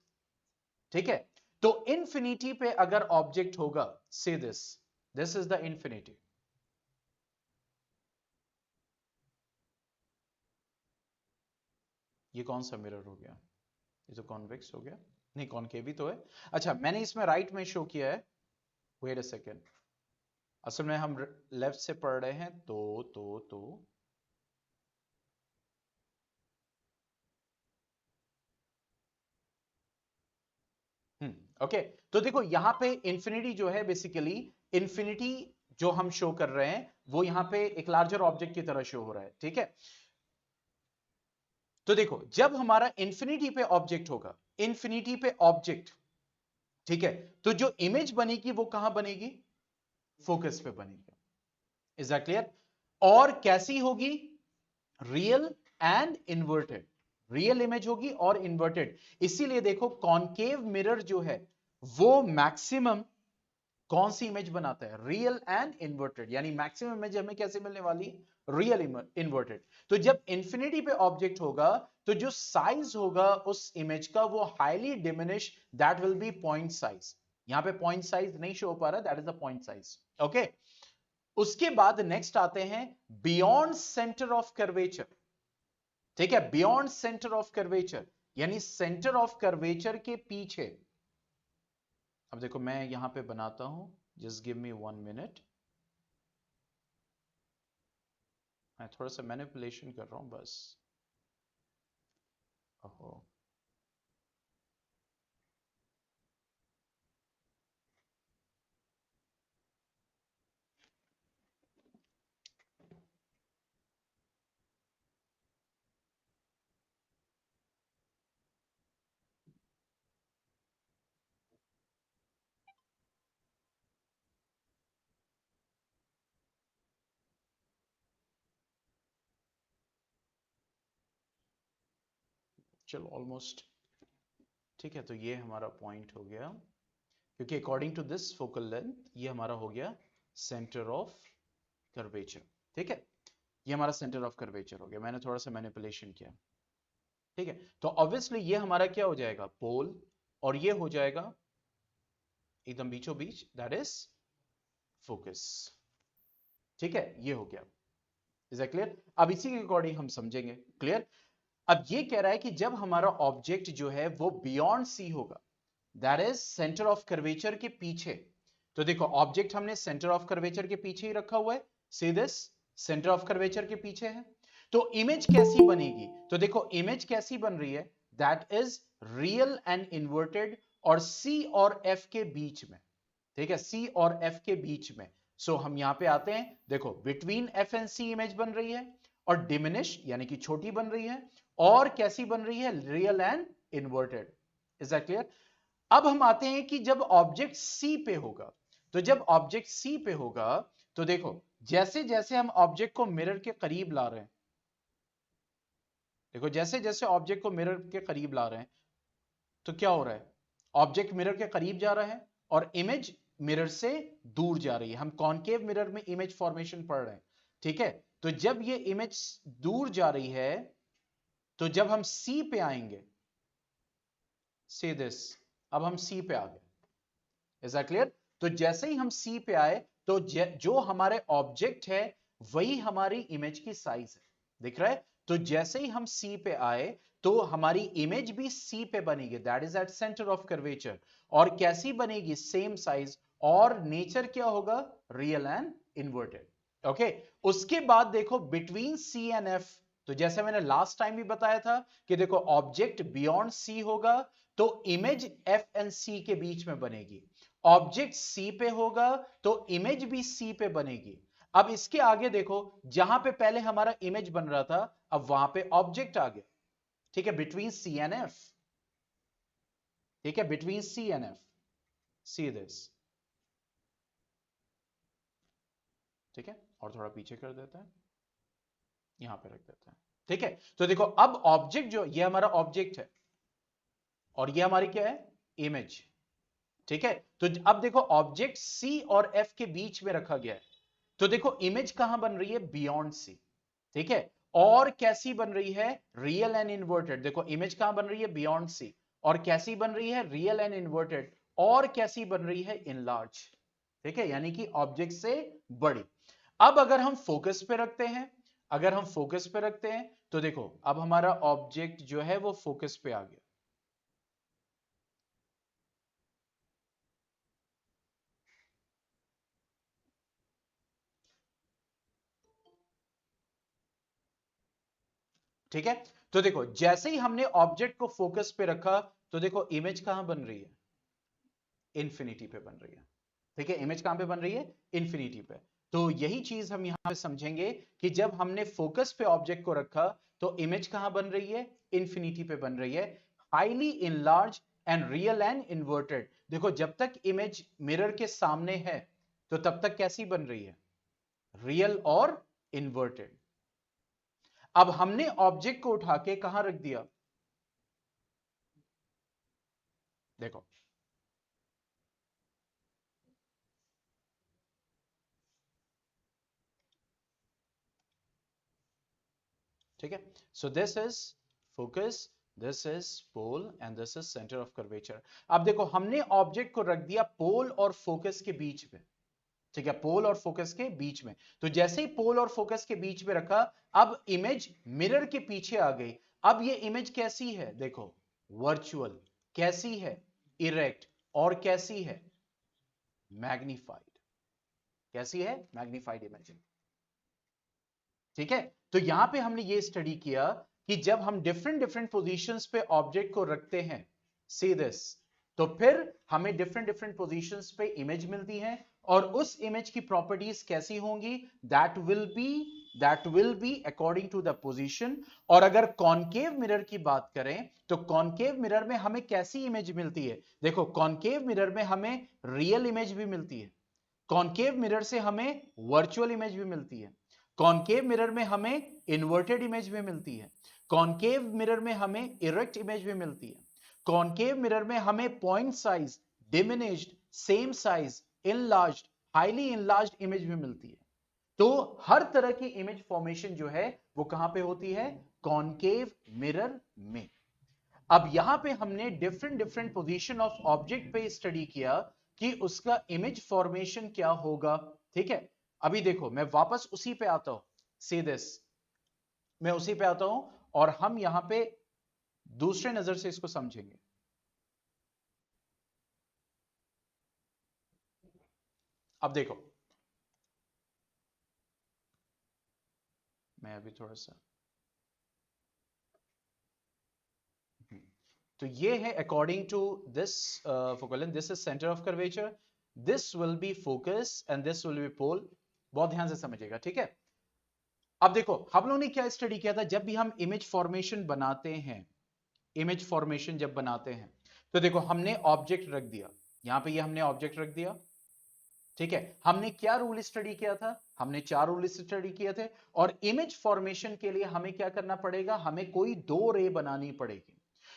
ठीक है, तो इंफिनिटी पे अगर ऑब्जेक्ट होगा, से दिस इज द इंफिनिटी। ये कौन सा मिरर हो गया? ये तो कॉन्वेक्स हो गया, नहीं कॉनकेव भी तो है। अच्छा, मैंने इसमें राइट में शो किया है, वेट अ सेकेंड, असल में हम लेफ्ट से पढ़ रहे हैं तो ओके, तो देखो यहां पे इंफिनिटी जो है, बेसिकली इंफिनिटी जो हम शो कर रहे हैं वो यहां पे एक लार्जर ऑब्जेक्ट की तरह शो हो रहा है। ठीक है, तो देखो जब हमारा इंफिनिटी पे ऑब्जेक्ट होगा, इंफिनिटी पे ऑब्जेक्ट, ठीक है, तो जो इमेज बनेगी वो कहां बनेगी? फोकस पे बनेगी। Is that clear? और कैसी होगी? Real and inverted. Real image होगी और इन्वर्टेड। इसीलिए देखो कॉनकेव मिरर जो है वो मैक्सिमम कौन सी इमेज बनाता है? रियल एंड इन्वर्टेड, यानी मैक्सिमम इमेज हमें कैसे मिलने वाली? Real inverted. तो जब इंफिनिटी पे ऑब्जेक्ट होगा तो जो साइज होगा उस इमेज का वो highly diminish, that will B point size. यहां पे पॉइंट साइज नहीं शो हो पा रहा, that is the point size. Okay, उसके बाद नेक्स्ट आते हैं बियॉन्ड सेंटर ऑफ कर्वेचर। ठीक है, बियॉन्ड सेंटर ऑफ कर्वेचर यानी सेंटर ऑफ कर्वेचर के पीछे। अब देखो मैं यहां पे बनाता हूं, जस्ट गिव मी 1 मिनट, मैं थोड़ा सा मैनिपुलेशन कर रहा हूं बस। ओहो, चलो ऑलमोस्ट ठीक है, तो ये हमारा पॉइंट हो गया, क्योंकि according to this focal length ये हमारा हो गया सेंटर ऑफ कर्वेचर। ठीक है, ये हमारा सेंटर ऑफ कर्वेचर हो गया, मैंने थोड़ा सा मैनिपुलेशन किया। ठीक है, तो ऑब्वियसली ये हमारा क्या हो जाएगा? पोल, और ये हो जाएगा एकदम बीचों बीच, दैट इज फोकस। ठीक है, ये हो गया। Is that clear? अब इसी के अकॉर्डिंग हम समझेंगे। क्लियर? अब ये कह रहा है कि जब हमारा ऑब्जेक्ट जो है वो बियॉन्ड सी होगा, that is centre of curvature के पीछे। तो देखो ऑब्जेक्ट हमने सेंटर ऑफ कर्वेचर के पीछे ही रखा हुआ है, see this, centre of curvature के पीछे है। तो इमेज कैसी बनेगी? तो देखो इमेज कैसी बन रही है, that is real and inverted, और सी और एफ के बीच में। ठीक है, सी और एफ के बीच में। सो हम यहां पे आते हैं, देखो between F and C image बन रही है, और डिमिनिश यानी कि छोटी बन रही है, और कैसी बन रही है? Real and inverted. Is that clear? अब हम आते हैं कि जब ऑब्जेक्ट सी पे होगा, तो जब ऑब्जेक्ट सी पे होगा, तो देखो जैसे जैसे हम ऑब्जेक्ट को मिरर के करीब ला रहे हैं, देखो जैसे जैसे ऑब्जेक्ट को मिरर के करीब ला रहे हैं, तो क्या हो रहा है? ऑब्जेक्ट मिरर के करीब जा रहा है और इमेज मिरर से दूर जा रही है। हम कॉनकेव मिरर में इमेज फॉर्मेशन पढ़ रहे हैं। ठीक है, तो जब ये इमेज दूर जा रही है, तो जब हम सी पे आएंगे, सी दिस, अब हम सी पे आ गए। Is that clear? तो जैसे ही हम सी पे आए, तो जो हमारे ऑब्जेक्ट है वही हमारी इमेज की साइज है। दिख रहा है? तो जैसे ही हम सी पे आए, तो हमारी इमेज भी सी पे बनेगी, that is at centre of curvature. और कैसी बनेगी? सेम साइज, और नेचर क्या होगा? Real and inverted. ओके, उसके बाद देखो बिटवीन सी एंड एफ, तो जैसे मैंने लास्ट टाइम भी बताया था कि देखो ऑब्जेक्ट बियॉन्ड सी होगा, तो इमेज एफ एंड सी के बीच में बनेगी। ऑब्जेक्ट सी पे होगा, तो इमेज भी सी पे बनेगी। अब इसके आगे देखो, जहां पे पहले हमारा इमेज बन रहा था, अब वहां पे ऑब्जेक्ट आ गया। ठीक है, बिटवीन सी एंड एफ। ठीक है, between C and F, see this. ठीक है, और थोड़ा पीछे कर देता है, यहां पे रख देता है। ठीक है, तो देखो अब ऑब्जेक्ट जो, ये हमारा ऑब्जेक्ट है, और ये हमारी क्या है? इमेज। ठीक है, तो अब देखो ऑब्जेक्ट सी और एफ के बीच में रखा गया है, तो देखो इमेज कहां बन रही है? Beyond C. ठीक है, और कैसी बन रही है? Real and inverted. देखो इमेज कहां बन रही है? Beyond C. और कैसी बन रही है? Real and inverted. और कैसी बन रही है? इनलार्ज। ठीक है, यानी कि ऑब्जेक्ट से बड़ी। अब अगर हम फोकस पे रखते हैं, अगर हम फोकस पे रखते हैं, तो देखो अब हमारा ऑब्जेक्ट जो है वो फोकस पे आ गया। ठीक है, तो देखो जैसे ही हमने ऑब्जेक्ट को फोकस पे रखा, तो देखो इमेज कहां बन रही है? इंफिनिटी पे बन रही है। ठीक है, इमेज कहां पे बन रही है? इंफिनिटी पे। तो यही चीज हम यहां पे समझेंगे कि जब हमने फोकस पे ऑब्जेक्ट को रखा, तो इमेज कहां बन रही है? इंफिनिटी पे बन रही है। Highly enlarge and real and inverted. देखो जब तक इमेज मिरर के सामने है, तो तब तक कैसी बन रही है? रियल और इन्वर्टेड। अब हमने ऑब्जेक्ट को उठा के कहां रख दिया? देखो, ठीक है, so this is focus, this is pole, and this is centre of curvature. अब देखो हमने ऑब्जेक्ट को रख दिया पोल और फोकस के बीच में। ठीक है, पोल और फोकस के बीच में। तो जैसे ही पोल और फोकस के बीच में रखा, अब इमेज मिरर के पीछे आ गई। अब ये इमेज कैसी है? देखो वर्चुअल। कैसी है? इरेक्ट। और कैसी है? मैग्निफाइड। कैसी है? Magnified image. ठीक है, तो यहां पे हमने ये स्टडी किया कि जब हम डिफरेंट डिफरेंट पोजीशंस पे ऑब्जेक्ट को रखते हैं, सी दिस, तो फिर हमें डिफरेंट डिफरेंट पोजीशंस पे इमेज मिलती है, और उस इमेज की प्रॉपर्टीज कैसी होंगी? That will be according to the position. और अगर कॉनकेव मिरर की बात करें, तो कॉनकेव मिरर में हमें कैसी इमेज मिलती है? देखो कॉनकेव मिरर में हमें रियल इमेज भी मिलती है, कॉनकेव मिरर से हमें वर्चुअल इमेज भी मिलती है, कॉनकेव मिरर में हमें इन्वर्टेड इमेज भी मिलती है, कॉनकेव मिरर में हमें इरेक्ट इमेज भी मिलती है, कॉनकेव मिरर में हमें point size, diminished, same size, enlarged, highly enlarged image भी मिलती है। तो हर तरह की इमेज फॉर्मेशन जो है वो कहां पे होती है? कॉनकेव मिरर में। अब यहां पे हमने different different position of object पे स्टडी किया कि उसका इमेज फॉर्मेशन क्या होगा। ठीक है, अभी देखो मैं वापस उसी पे आता हूं, सी दिस, मैं उसी पे आता हूं और हम यहां पे दूसरे नजर से इसको समझेंगे। अब देखो, मैं अभी थोड़ा सा, तो ये है according to this focal, this is centre of curvature, this will be focus and this will be pole. बहुत ध्यान से समझिएगा, ठीक है। अब देखो हम लोगों ने क्या स्टडी किया था, जब भी हम इमेज फॉर्मेशन बनाते हैं, इमेज फॉर्मेशन जब बनाते हैं, तो देखो हमने ऑब्जेक्ट रख दिया, यहां पे ये हमने ऑब्जेक्ट रख दिया, ठीक है। हमने क्या रूल स्टडी किया था, हमने 4 रूल स्टडी किए थे, और इमेज फॉर्मेशन के लिए हमें क्या करना पड़ेगा, हमें कोई 2 रे बनानी पड़ेगी।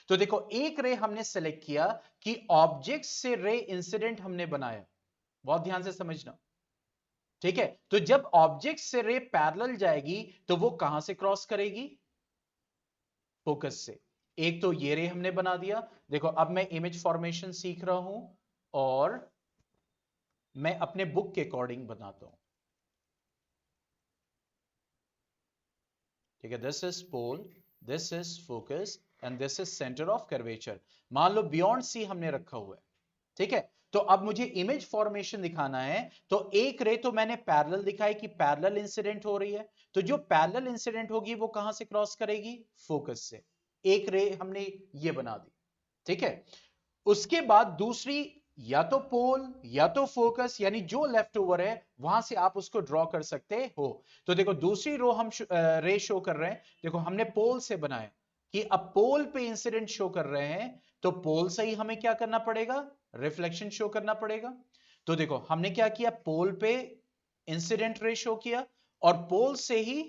तो देखो एक रे हमने सेलेक्ट किया कि ऑब्जेक्ट से रे इंसिडेंट हमने बनाया, बहुत ध्यान से समझना, ठीक है। तो जब ऑब्जेक्ट से रे पैरेलल जाएगी तो वो कहां से क्रॉस करेगी, फोकस से। एक तो ये रे हमने बना दिया। देखो अब मैं इमेज फॉर्मेशन सीख रहा हूं और मैं अपने बुक के अकॉर्डिंग बनाता हूं, ठीक है। This is pole, this is focus and this is centre of curvature. मान लो बियॉन्ड सी हमने रखा हुआ है, ठीक है। तो अब मुझे इमेज फॉर्मेशन दिखाना है, तो एक रे तो मैंने पैरेलल दिखाई कि पैरेलल इंसिडेंट हो रही है, तो जो पैरेलल इंसिडेंट होगी वो कहां से क्रॉस करेगी, फोकस से। एक रे हमने ये बना दी, ठीक है। उसके बाद दूसरी, या तो पोल या तो फोकस, यानी जो लेफ्ट ओवर है वहां से आप उसको ड्रॉ कर सकते हो। तो देखो दूसरी रो हम रे शो कर रहे हैं, देखो हमने पोल से बनाया कि अब पोल पे इंसिडेंट शो कर रहे हैं, तो पोल से ही हमें क्या करना पड़ेगा, रिफ्लेक्शन शो करना पड़ेगा। तो देखो हमने क्या किया, पोल पे इंसिडेंट रे शो किया और पोल से ही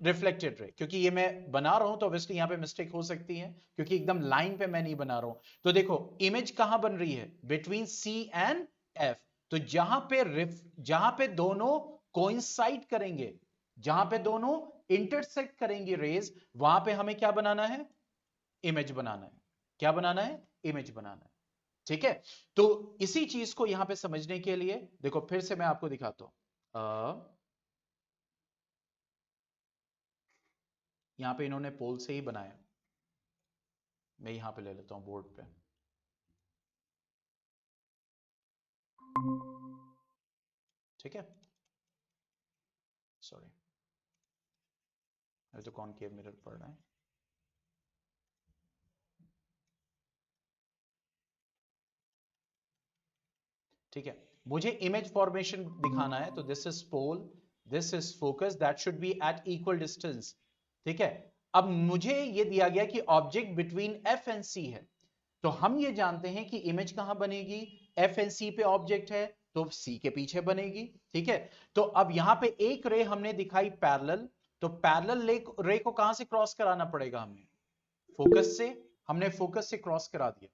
रिफ्लेक्टेड रे, क्योंकि ये मैं बना रहा हूं तो ऑब्वियसली यहां पे मिस्टेक हो सकती है क्योंकि एकदम लाइन पे मैं नहीं बना रहा हूं। तो देखो इमेज कहां बन रही है, बिटवीन सी एंड एफ। तो जहां पे दोनों कोइंसाइड करेंगे, जहां पे दोनों इंटरसेक्ट करेंगे रेज, वहां पे हमें क्या बनाना है, इमेज बनाना है। क्या बनाना है, इमेज बनाना है, ठीक है। तो इसी चीज को यहां पे समझने के लिए देखो फिर से मैं आपको दिखाता हूं, यहां पे इन्होंने पोल से ही बनाया, मैं यहां पे ले लेता हूं बोर्ड पे, ठीक है। सॉरी, अभी तो कॉनकेव मिरर पड़ रहा है, ठीक है। मुझे इमेज फॉर्मेशन दिखाना है, तो this is pole, this is focus, that should be at equal distance, ठीक है। अब मुझे ये दिया गया कि object between F and C है, तो हम ये जानते हैं कि इमेज कहां बनेगी, एफ एंड सी पे ऑब्जेक्ट है तो सी के पीछे बनेगी, ठीक है। तो अब यहां पे एक रे हमने दिखाई पैरेलल, तो पैरेलल रे को कहां से क्रॉस कराना पड़ेगा, हमें फोकस से, हमने फोकस से क्रॉस करा दिया।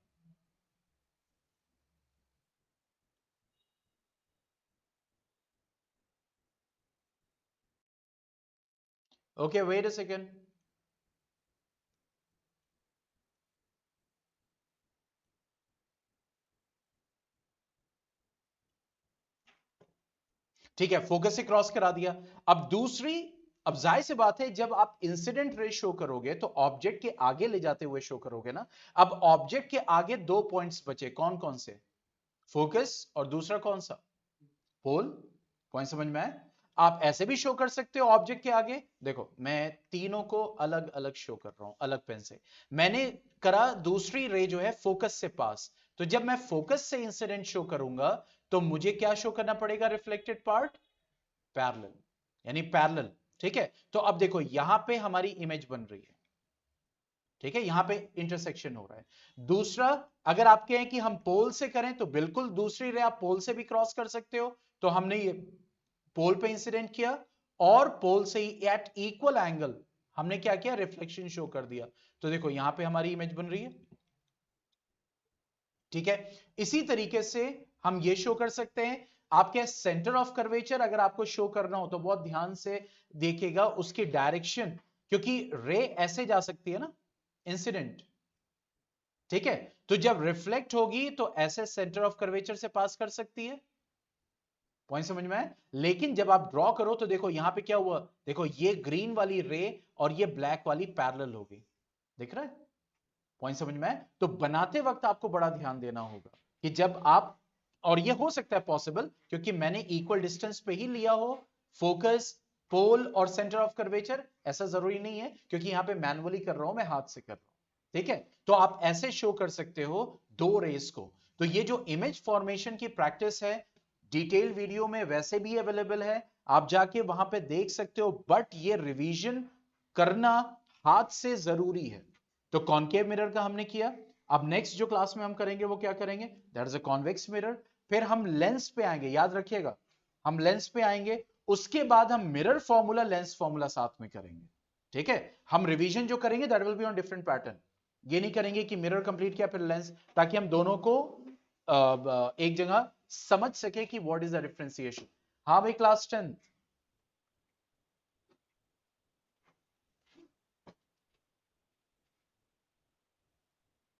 ओके वेट अ सेकेंड, ठीक है, फोकस से क्रॉस करा दिया। अब दूसरी, अब जाहिर सी बात है जब आप इंसिडेंट रे शो करोगे तो ऑब्जेक्ट के आगे ले जाते हुए शो करोगे ना। अब ऑब्जेक्ट के आगे 2 पॉइंट्स बचे, कौन कौन से, फोकस और दूसरा कौन सा, पोल। पॉइंट समझ में आए। आप ऐसे भी शो कर सकते हो ऑब्जेक्ट के आगे, देखो मैं तीनों को अलग अलग शो कर रहा हूं, अलग पेन से। मैंने करा दूसरी रे जो है फोकस से पास, तो जब मैं फोकस से इंसिडेंट शो करूंगा तो मुझे क्या शो करना पड़ेगा, रिफ्लेक्टेड पार्ट, पैरेलल, यानी पैरेलल, ठीक है। तो अब देखो यहां पे हमारी इमेज बन रही है, ठीक है, यहां पे इंटरसेक्शन हो रहा है। दूसरा, अगर आप कहें कि हम पोल से करें तो बिल्कुल दूसरी रे आप पोल से भी क्रॉस कर सकते हो, तो हमने ये पोल पे इंसिडेंट किया और पोल से ही एट इक्वल एंगल हमने क्या किया, रिफ्लेक्शन शो कर दिया। तो देखो यहां पे हमारी इमेज बन रही है, ठीक है। इसी तरीके से हम ये शो कर सकते हैं, आपके सेंटर ऑफ कर्वेचर अगर आपको शो करना हो तो बहुत ध्यान से देखिएगा उसकी डायरेक्शन, क्योंकि रे ऐसे जा सकती है ना, इंसिडेंट, ठीक है। तो जब रिफ्लेक्ट होगी तो ऐसे सेंटर ऑफ कर्वेचर से पास कर सकती है, पॉइंट समझ में आया? लेकिन जब आप ड्रॉ करो तो देखो यहां पे क्या हुआ, देखो ये ग्रीन वाली रे और ये ब्लैक वाली पैरेलल हो गई, दिख रहा है? पॉइंट समझ में आया? तो बनाते वक्त आपको बड़ा ध्यान देना होगा कि जब आप, और ये हो सकता है पॉसिबल क्योंकि मैंने इक्वल डिस्टेंस पे ही लिया हो फोकस, पोल और सेंटर ऑफ कर्वेचर, ऐसा जरूरी नहीं है क्योंकि यहां पे मैनुअली कर रहा हूं, मैं हाथ से कर रहा हूं, ठीक है? तो आप ऐसे शो कर सकते हो दो रेस को। तो ये जो इमेज फॉर्मेशन की प्रैक्टिस है डिटेल वीडियो में वैसे भी अवेलेबल है, आप जाके वहां पे देख सकते हो, बट ये रिवीजन करना हाथ से जरूरी है। तो कॉनकेव मिरर का हमने किया। अब नेक्स्ट जो क्लास में हम करेंगे वो क्या करेंगे, that is a convex mirror. फिर हम लेंस पे आएंगे, याद रखिएगा हम लेंस पे आएंगे, उसके बाद हम मिरर फॉर्मूला लेंस फॉर्मूला साथ में करेंगे, ठीक है? हम रिवीजन जो करेंगे that will be on different pattern, ये नहीं करेंगे कि मिरर कंप्लीट किया फिर लेंस, ताकि हम दोनों को एक जगह समझ सके कि व्हाट इज द डिफरेंशिएशन। हाँ भाई क्लास 10